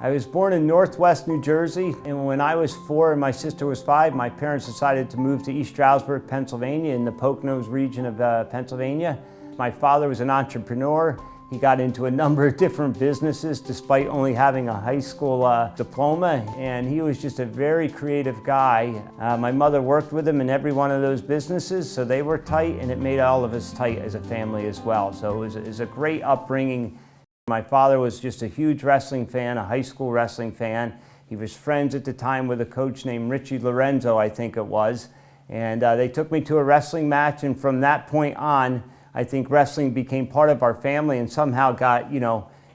I was born in Northwest New Jersey, and when I was 4 and my sister was 5, my parents decided to move to East Stroudsburg, Pennsylvania, in the Poconos region of Pennsylvania. My father was an entrepreneur. He got into a number of different businesses despite only having a high school diploma, and he was just a very creative guy. My mother worked with him in every one of those businesses, so they were tight, and it made all of us tight as a family as well. So it was a great upbringing. My father was just a huge wrestling fan, a high school wrestling fan. He was friends at the time with a coach named Lorenzo, I think it was. And they took me to a wrestling match, and from that point on, I think wrestling became part of our family and somehow got,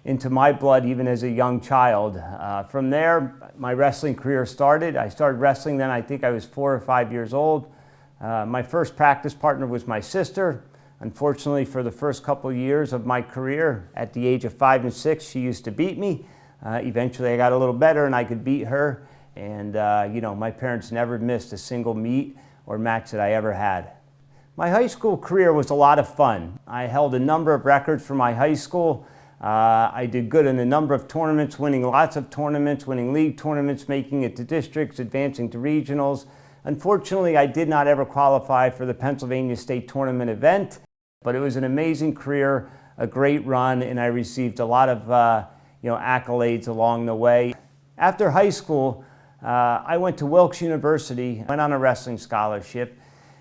into my blood even as a young child. From there, my wrestling career started. I started wrestling then, I think I was 4 or 5 years old. My first practice partner was my sister. Unfortunately, for the first couple of years of my career, at the age of 5 and 6, she used to beat me. Eventually, I got a little better and I could beat her. And, my parents never missed a single meet or match that I ever had. My high school career was a lot of fun. I held a number of records for my high school. I did good in a number of tournaments, winning lots of tournaments, winning league tournaments, making it to districts, advancing to regionals. Unfortunately, I did not ever qualify for the Pennsylvania State Tournament event, but it was an amazing career, a great run, and I received a lot of accolades along the way. After high school, I went to Wilkes University, went on a wrestling scholarship,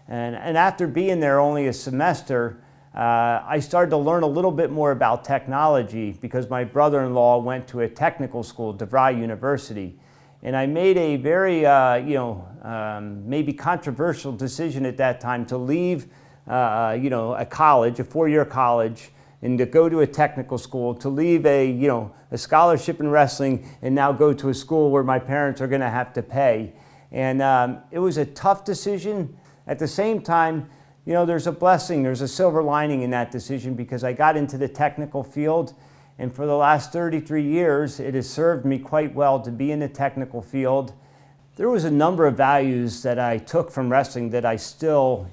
and after being there only a semester, I started to learn a little bit more about technology because my brother-in-law went to a technical school, DeVry University. And I made a very, maybe controversial decision at that time to leave, a college, a 4-year college, and to go to a technical school, to leave a scholarship in wrestling and now go to a school where my parents are going to have to pay. And it was a tough decision. At the same time, there's a blessing, there's a silver lining in that decision because I got into the technical field. And for the last 33 years, it has served me quite well to be in the technical field. There was a number of values that I took from wrestling that I still,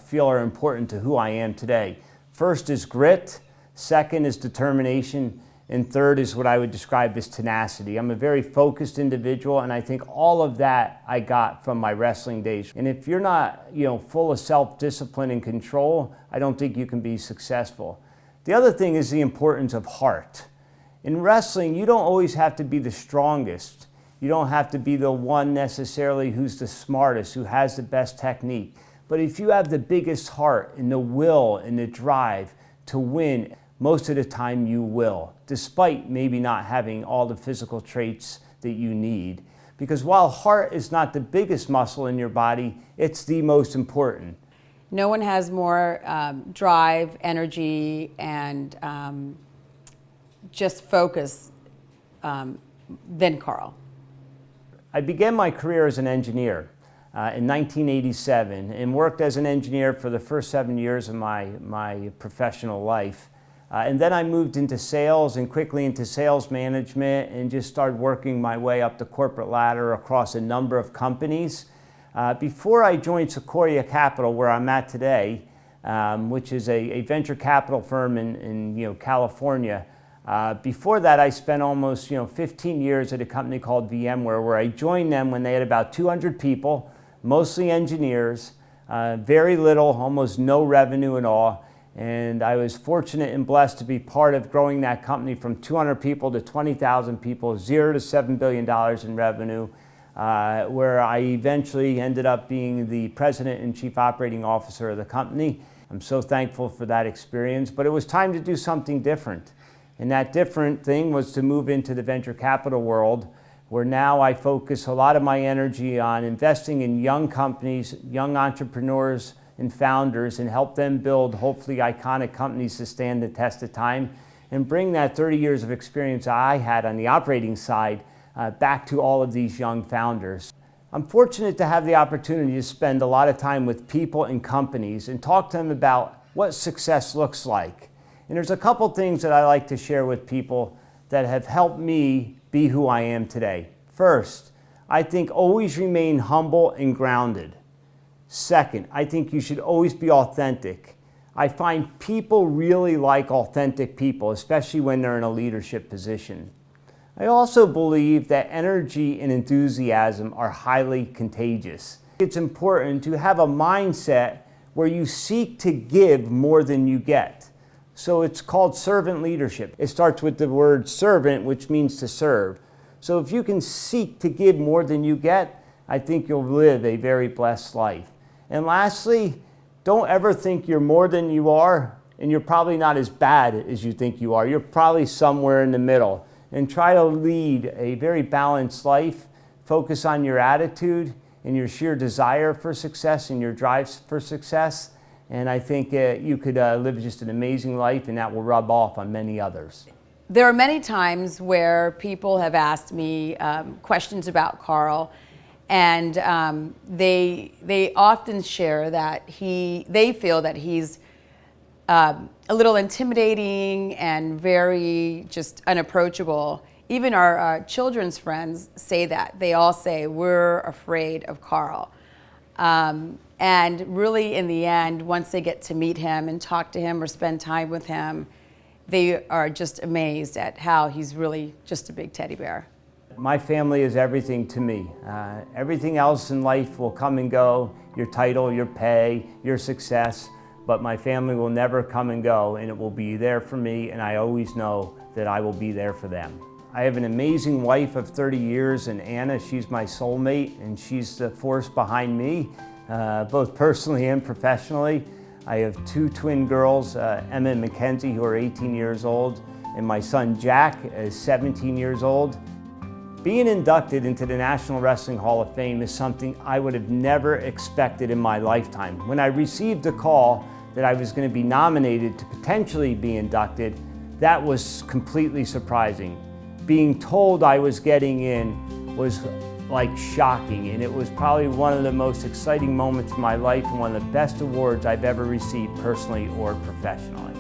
feel are important to who I am today. First is grit, second is determination, and third is what I would describe as tenacity. I'm a very focused individual, and I think all of that I got from my wrestling days. And if you're not, full of self-discipline and control, I don't think you can be successful. The other thing is the importance of heart. In wrestling, you don't always have to be the strongest. You don't have to be the one necessarily who's the smartest, who has the best technique. But if you have the biggest heart and the will and the drive to win, most of the time you will, despite maybe not having all the physical traits that you need. Because while heart is not the biggest muscle in your body, it's the most important. No one has more drive, energy, and just focus than Carl. I began my career as an engineer in 1987 and worked as an engineer for the first 7 years of my professional life. And then I moved into sales and quickly into sales management and just started working my way up the corporate ladder across a number of companies. Before I joined Sequoia Capital, where I'm at today, which is a venture capital firm in California, before that I spent almost 15 years at a company called VMware, where I joined them when they had about 200 people, mostly engineers, very little, almost no revenue at all. And I was fortunate and blessed to be part of growing that company from 200 people to 20,000 people, $0 to $7 billion in revenue. Where I eventually ended up being the president and chief operating officer of the company. I'm so thankful for that experience, but it was time to do something different. And that different thing was to move into the venture capital world, where now I focus a lot of my energy on investing in young companies, young entrepreneurs and founders, and help them build hopefully iconic companies to stand the test of time and bring that 30 years of experience I had on the operating side back to all of these young founders. I'm fortunate to have the opportunity to spend a lot of time with people and companies and talk to them about what success looks like. And there's a couple things that I like to share with people that have helped me be who I am today. First, I think always remain humble and grounded. Second, I think you should always be authentic. I find people really like authentic people, especially when they're in a leadership position. I also believe that energy and enthusiasm are highly contagious. It's important to have a mindset where you seek to give more than you get. So it's called servant leadership. It starts with the word servant, which means to serve. So if you can seek to give more than you get, I think you'll live a very blessed life. And lastly, don't ever think you're more than you are, and you're probably not as bad as you think you are. You're probably somewhere in the middle. And try to lead a very balanced life. Focus on your attitude and your sheer desire for success and your drives for success. And I think you could live just an amazing life, and that will rub off on many others. There are many times where people have asked me questions about Carl, and they often share that they feel that he's a little intimidating and very just unapproachable. Even our children's friends say that. They all say, we're afraid of Carl. And really, in the end, once they get to meet him and talk to him or spend time with him, they are just amazed at how he's really just a big teddy bear. My family is everything to me. Everything else in life will come and go, your title, your pay, your success, but my family will never come and go, and it will be there for me, and I always know that I will be there for them. I have an amazing wife of 30 years, and Anna, she's my soulmate, and she's the force behind me, both personally and professionally. I have two twin girls, Emma and Mackenzie, who are 18 years old, and my son Jack is 17 years old. Being inducted into the National Wrestling Hall of Fame is something I would have never expected in my lifetime. When I received the call that I was going to be nominated to potentially be inducted, that was completely surprising. Being told I was getting in was like shocking, and it was probably one of the most exciting moments of my life and one of the best awards I've ever received personally or professionally.